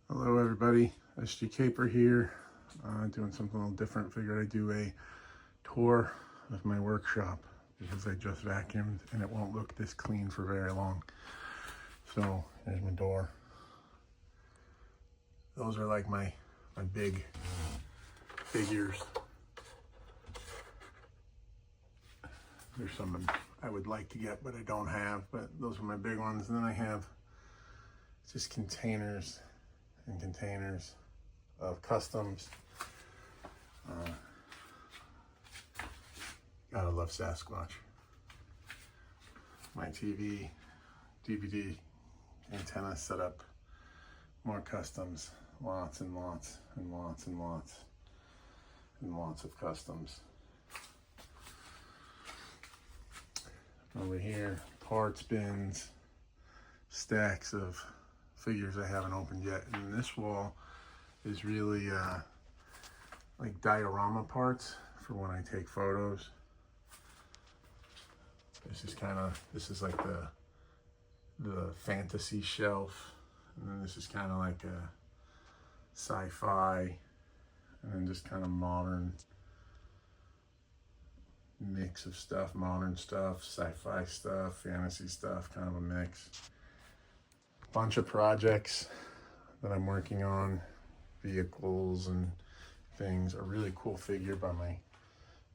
Hello everybody, SG Caper here, doing something a little different. Figured I'd do a tour of my workshop because I just vacuumed and it won't look this clean for very long. So here's my door. Those are like my big figures. There's some I would like to get but I don't have, but those are my big ones. And then I have just containers and containers of customs. Gotta love Sasquatch. My TV, DVD, antenna set up, more customs, lots and lots and lots and lots and lots of customs. Over here, parts bins, stacks of figures I haven't opened yet. And this wall is really like diorama parts for when I take photos. This is like the fantasy shelf, and then this is kind of like a sci-fi, and then just kind of modern mix of stuff, modern stuff, sci-fi stuff, fantasy stuff, kind of a mix. Bunch of projects that I'm working on, vehicles and things. A really cool figure by my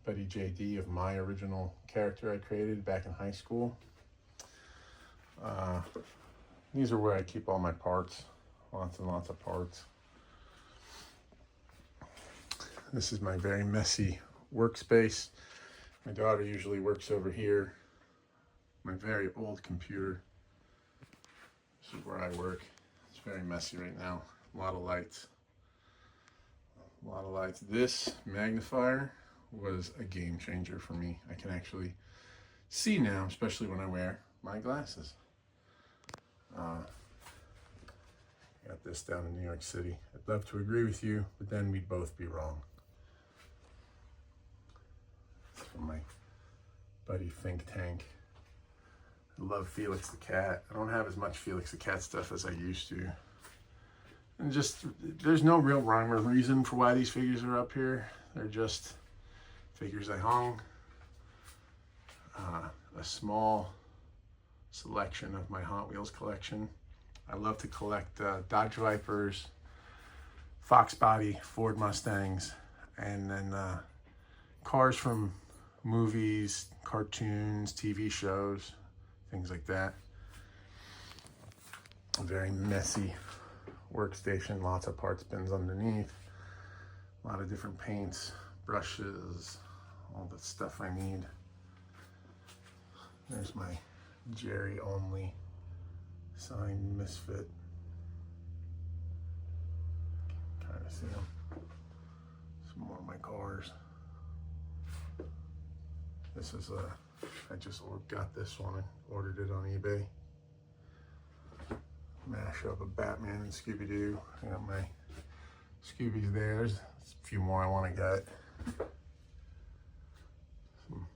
buddy JD of my original character I created back in high school. These are where I keep all my parts, lots and lots of parts. This is my very messy workspace. My daughter usually works over here. My very old computer. This is where I work. It's very messy right now. A lot of lights. A lot of lights. This magnifier was a game changer for me. I can actually see now, especially when I wear my glasses. Got this down in New York City. I'd love to agree with you, but then we'd both be wrong. It's from my buddy Think Tank. I love Felix the Cat. I don't have as much Felix the Cat stuff as I used to. And just, there's no real rhyme or reason for why these figures are up here. They're just figures I hung. A small selection of my Hot Wheels collection. I love to collect Dodge Vipers, Fox Body, Ford Mustangs, and then cars from movies, cartoons, TV shows, things like that. A very messy workstation, lots of parts bins underneath, a lot of different paints, brushes, all the stuff I need. There's my Jerry only signed Misfit. Trying to see them. Some more of my cars. This is I just got this one and ordered it on eBay. Mash up of Batman and Scooby-Doo. I got my Scoobies there. There's a few more I want to get. Some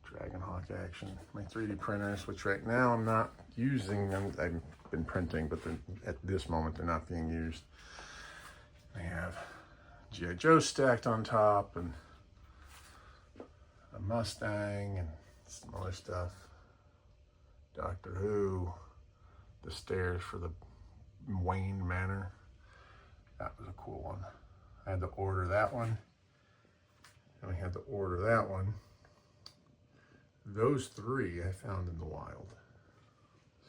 Dragonhawk action. My 3D printers, which right now I'm not using them. I've been printing, but at this moment they're not being used. I have G.I. Joe stacked on top and a Mustang and some other stuff. Doctor Who. The stairs for the Wayne Manor. That was a cool one. I had to order that one. And I had to order that one. Those three I found in the wild.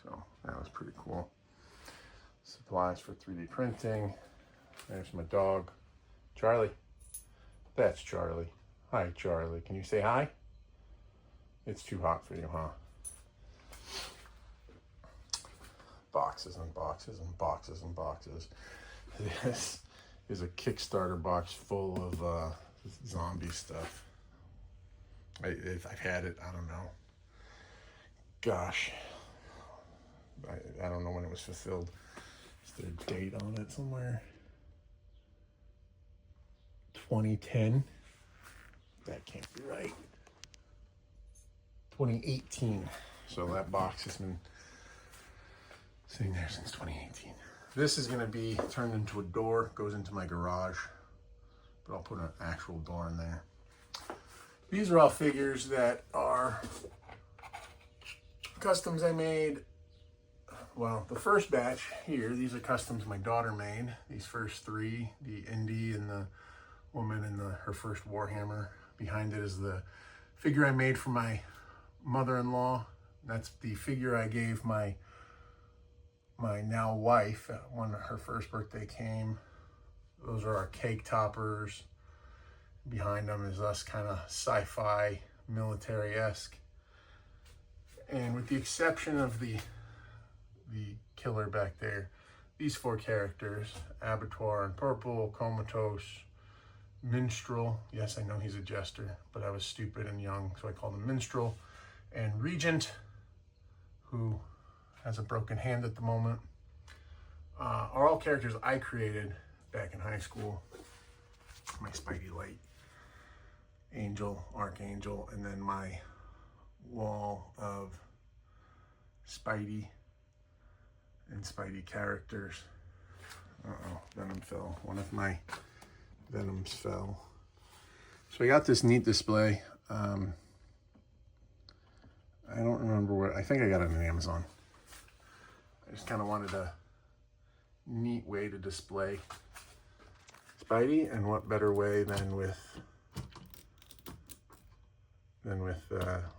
So that was pretty cool. Supplies for 3D printing. There's my dog, Charlie. That's Charlie. Hi, Charlie. Can you say hi? It's too hot for you, huh? Boxes and boxes and boxes and boxes. This is a Kickstarter box full of zombie stuff. If I've had it, I don't know. Gosh, I don't know when it was fulfilled. Is there a date on it somewhere? 2010? That can't be right. 2018. So that box has been sitting there since 2018. This is going to be turned into a door, goes into my garage, but I'll put an actual door in there. These are all figures that are customs I made. Well, the first batch here, these are customs my daughter made. These first three, the Indy and the woman and her first Warhammer. Behind it is the figure I made for my mother-in-law. That's the figure I gave my now wife when her first birthday came. Those are our cake toppers. Behind them is us, kind of sci-fi, military-esque. And with the exception of the killer back there, these four characters, Abattoir in purple, Comatose, Minstrel, yes, I know he's a jester, but I was stupid and young, so I called him Minstrel, and Regent, who has a broken hand at the moment, are all characters I created back in high school. My Spidey Light, Angel, Archangel, and then my wall of Spidey and Spidey characters. Uh-oh, Venom fell. One of my Venoms fell. So I got this neat display. I don't remember where. I think I got it on Amazon. I just kind of wanted a neat way to display Spidey, and what better way than with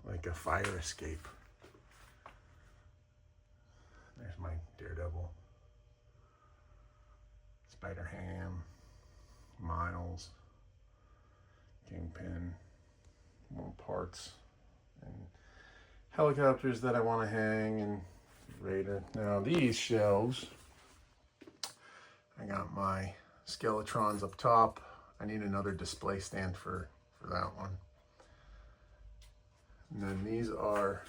like a fire escape. There's my Daredevil, Spider-Ham, Miles, Kingpin, more parts, and helicopters that I want to hang, and Raider. Now these shelves, I got my Skeletrons up top. I need another display stand for that one. And then these are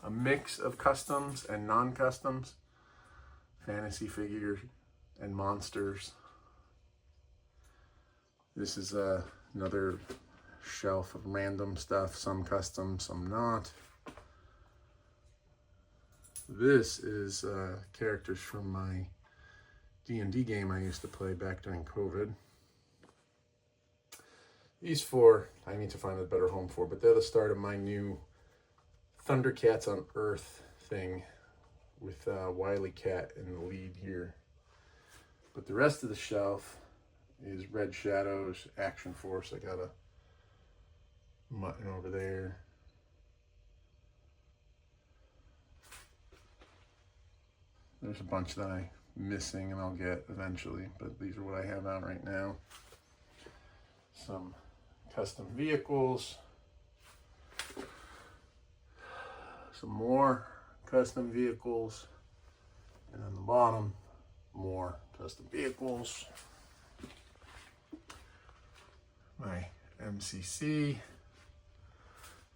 a mix of customs and non-customs, fantasy figures and monsters. This is another shelf of random stuff, some custom, some not. This is characters from my D&D game I used to play back during COVID. These four, I need to find a better home for, but they're the start of my new Thundercats on Earth thing with Wily Cat in the lead here. But the rest of the shelf is Red Shadows, Action Force. I got a mutton over there. There's a bunch that I'm missing and I'll get eventually, but these are what I have out right now. Some custom vehicles. Some more custom vehicles. And on the bottom, more custom vehicles. My MCC.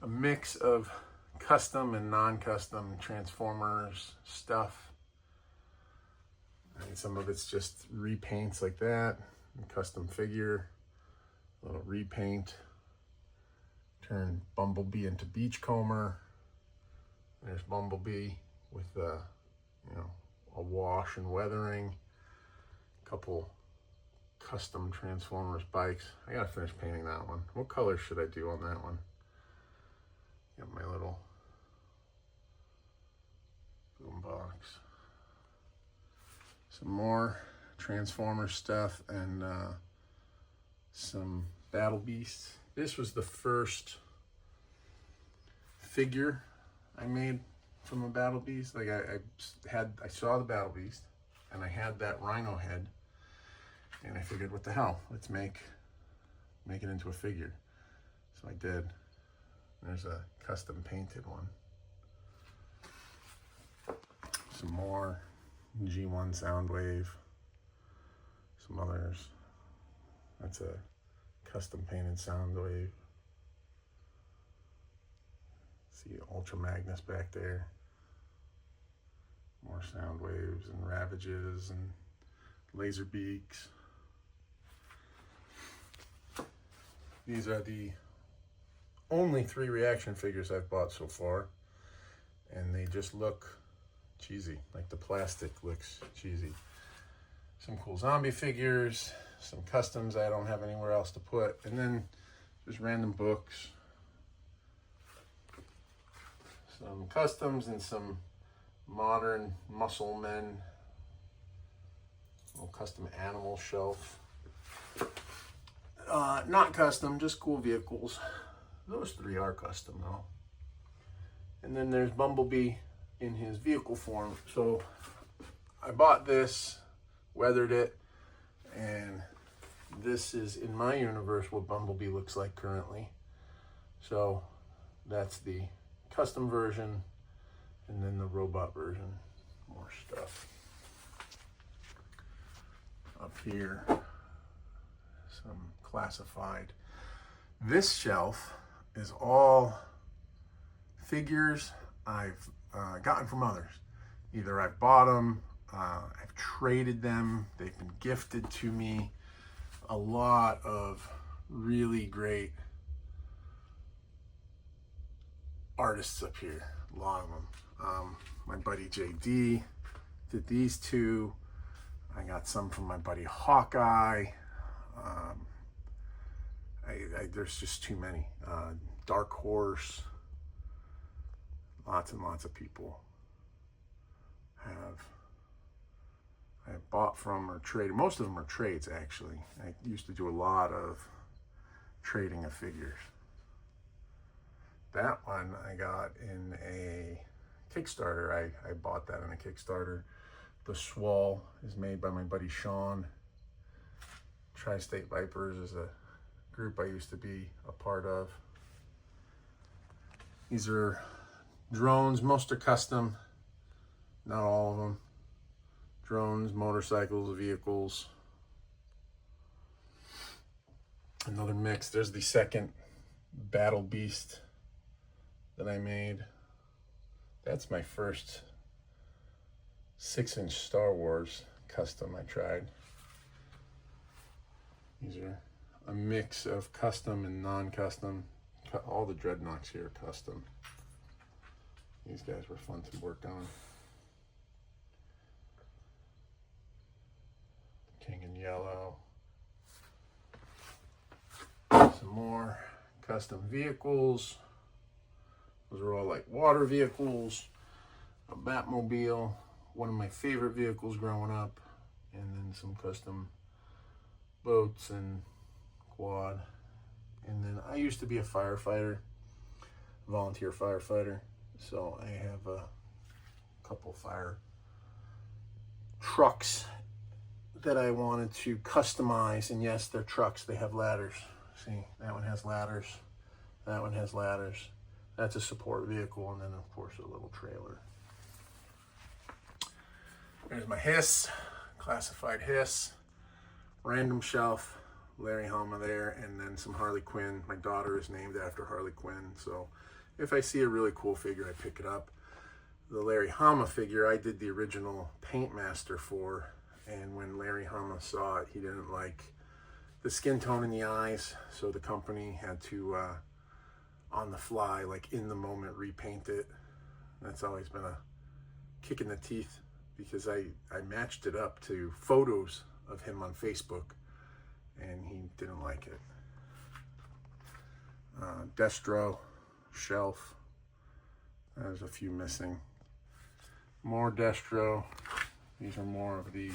A mix of custom and non-custom Transformers stuff. And some of it's just repaints like that. Custom figure. A little repaint. Turn Bumblebee into Beachcomber. There's Bumblebee with a wash and weathering. A couple custom Transformers bikes. I gotta finish painting that one. What color should I do on that one? Got my little boom box. Some more Transformer stuff and some Battle Beasts. This was the first figure I made from a Battle Beast. Like I saw the Battle Beast and I had that rhino head and I figured, what the hell? Let's make it into a figure. So I did. There's a custom painted one. Some more G1 Soundwave. Some others. That's a custom painted Soundwave. See Ultra Magnus back there. More Soundwaves and Ravages and Laser Beaks. These are the only 3 reaction figures I've bought so far, and they just look cheesy. Like the plastic looks cheesy. some cool zombie figures, some customs I don't have anywhere else to put, and then just random books, some customs, and some modern muscle men, little custom animal shelf. Not custom, just cool vehicles. Those three are custom though. And then there's Bumblebee in his vehicle form. So I bought this, weathered it, and this is, in my universe, what Bumblebee looks like currently. So that's the custom version, and then the robot version. More stuff. Up here, some classified. This shelf is all figures I've gotten from others. Either I've bought them, I've traded them, they've been gifted to me. A lot of really great artists up here, a lot of them. My buddy JD did these two. I got some from my buddy Hawkeye. There's just too many. Dark Horse. Lots and lots of people I have bought from or traded. Most of them are trades, actually. I used to do a lot of trading of figures. That one I got in a Kickstarter. I bought that in a Kickstarter. The Swall is made by my buddy Sean. Tri-State Vipers is a group I used to be a part of. These are drones. Most are custom, not all of them. Drones, motorcycles, vehicles. Another mix. There's the second Battle Beast that I made. That's my first 6-inch Star Wars custom I tried. These are a mix of custom and non-custom. All the dreadnoughts here are custom. These guys were fun to work on. King in yellow. Some more custom vehicles. Those are all like water vehicles. A Batmobile, one of my favorite vehicles growing up. And then some custom boats and quad. And then I used to be a firefighter, volunteer firefighter. So I have a couple fire trucks that I wanted to customize. And yes, they're trucks, they have ladders. See, that one has ladders, that one has ladders. That's a support vehicle, and then of course a little trailer. There's my Hiss, classified Hiss, random shelf, Larry Hama there, and then some Harley Quinn. My daughter is named after Harley Quinn, so if I see a really cool figure, I pick it up. The Larry Hama figure, I did the original Paint Master for, and when Larry Hama saw it, he didn't like the skin tone in the eyes, so the company had to, on the fly, like in the moment, repaint it. That's always been a kick in the teeth, because I matched it up to photos of him on Facebook, and he didn't like it. Destro shelf. There's a few missing. More Destro. These are more of the,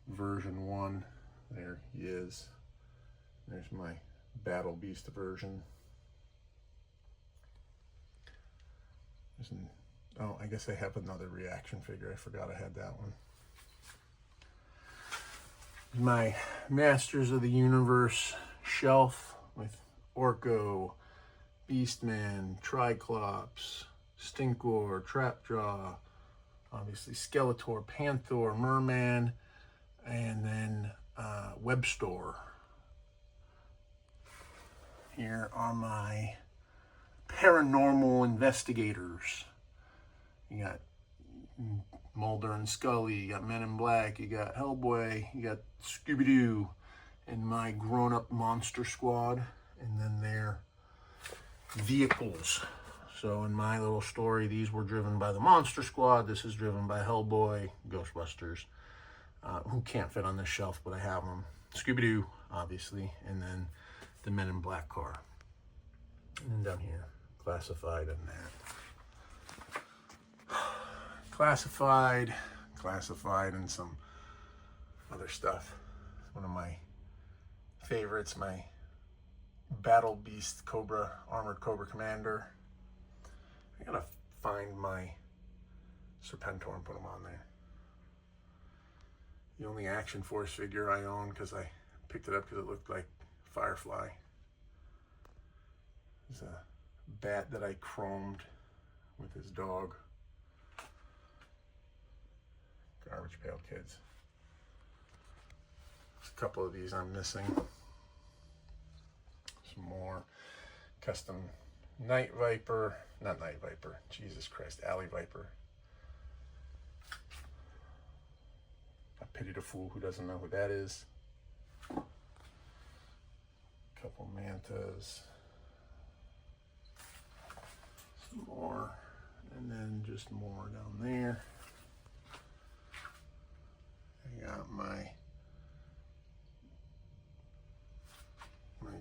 version 1. There he is. There's my Battle Beast version. Oh, I guess I have another reaction figure. I forgot I had that one. My Masters of the Universe shelf with Orko, Beastman, Triclops, Stinkor, Trapjaw, obviously Skeletor, Panther, Merman, and then Webstore. Here are my paranormal investigators. You got Mulder and Scully, you got Men in Black, you got Hellboy, you got Scooby-Doo, and my grown-up monster squad, and then their vehicles. So in my little story, these were driven by the Monster Squad. This is driven by Hellboy, Ghostbusters, who can't fit on this shelf, but I have them. Scooby-Doo, obviously, and then the Men in Black car. And then down here, Classified and that. Classified, and some other stuff. One of my favorites, my Battle Beast Cobra, Armored Cobra Commander. I gotta find my Serpentor and put him on there. The only Action Force figure I own, because I picked it up because it looked like Firefly. It's a bat that I chromed with his dog. Garbage Pail Kids. There's a couple of these I'm missing. Some more custom Night Viper, not Night Viper, Jesus Christ, Alley Viper. I pity the fool who doesn't know who that is. Couple Mantas. Some more, and then just more down there. I got my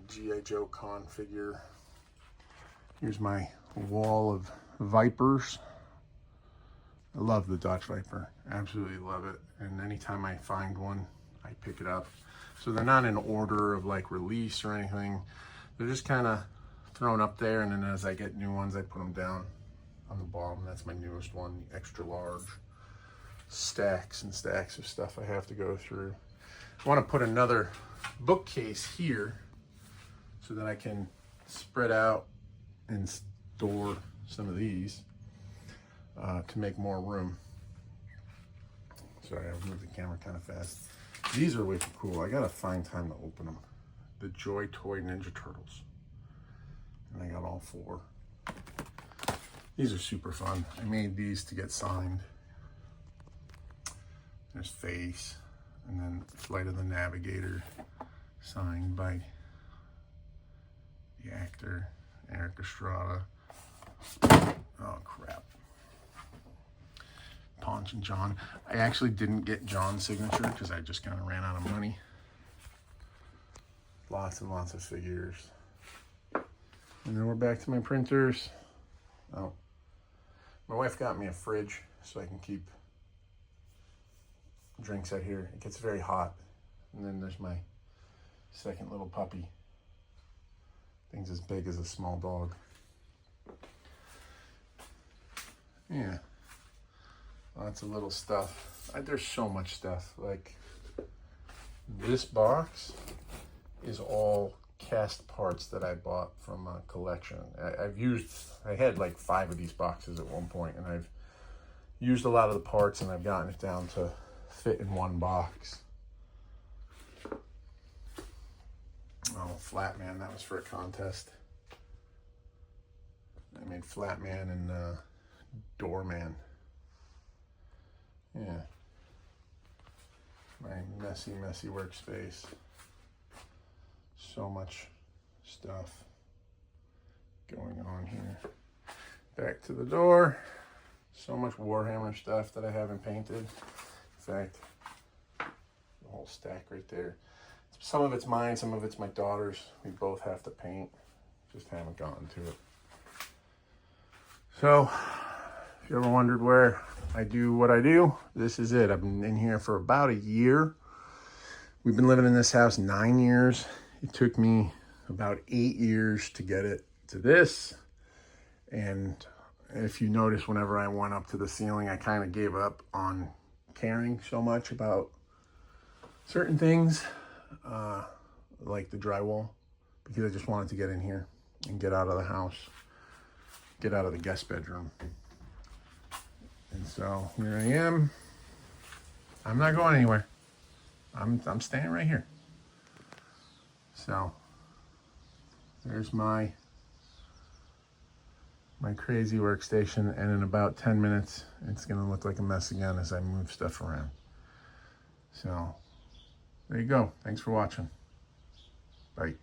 G.I. Joe Con figure. Here's my wall of Vipers. I love the Dodge Viper, absolutely love it. And anytime I find one, I pick it up. So they're not in order of like release or anything. They're just kind of thrown up there, and then as I get new ones, I put them down on the bottom. That's my newest one, extra large. Stacks and stacks of stuff I have to go through. I want to put another bookcase here so that I can spread out and store some of these to make more room. Sorry, I moved the camera kind of fast. These are way too cool. I gotta find time to open them. The Joy Toy Ninja Turtles. And I got all 4. These are super fun. I made these to get signed. There's Face, and then Flight of the Navigator, signed by the actor, Eric Estrada. Oh, crap. Paunch and John. I actually didn't get John's signature because I just kind of ran out of money. Lots and lots of figures. And then we're back to my printers. Oh, my wife got me a fridge so I can keep drinks out here. It gets very hot. And then there's my second little puppy. Thing's as big as a small dog. Yeah. Lots of little stuff. There's so much stuff. Like, this box is all cast parts that I bought from a collection. I had like 5 of these boxes at one point, and I've used a lot of the parts, and I've gotten it down to fit in one box. Oh, Flatman, that was for a contest. I made Flatman and Doorman. Yeah. My messy workspace. So much stuff going on here. Back to the door. So much Warhammer stuff that I haven't painted. In fact, the whole stack right there. Some of it's mine, some of it's my daughter's. We both have to paint. Just haven't gotten to it. So, if you ever wondered where I do what I do, this is it. I've been in here for about a year. We've been living in this house 9 years. It took me about 8 years to get it to this. And if you notice, whenever I went up to the ceiling, I kind of gave up on caring so much about certain things, like the drywall, because I just wanted to get in here and get out of the house, get out of the guest bedroom. And so here I am. I'm not going anywhere. I'm staying right here. So there's my crazy workstation, and in about 10 minutes it's gonna look like a mess again as I move stuff around. So there you go. Thanks for watching. Bye.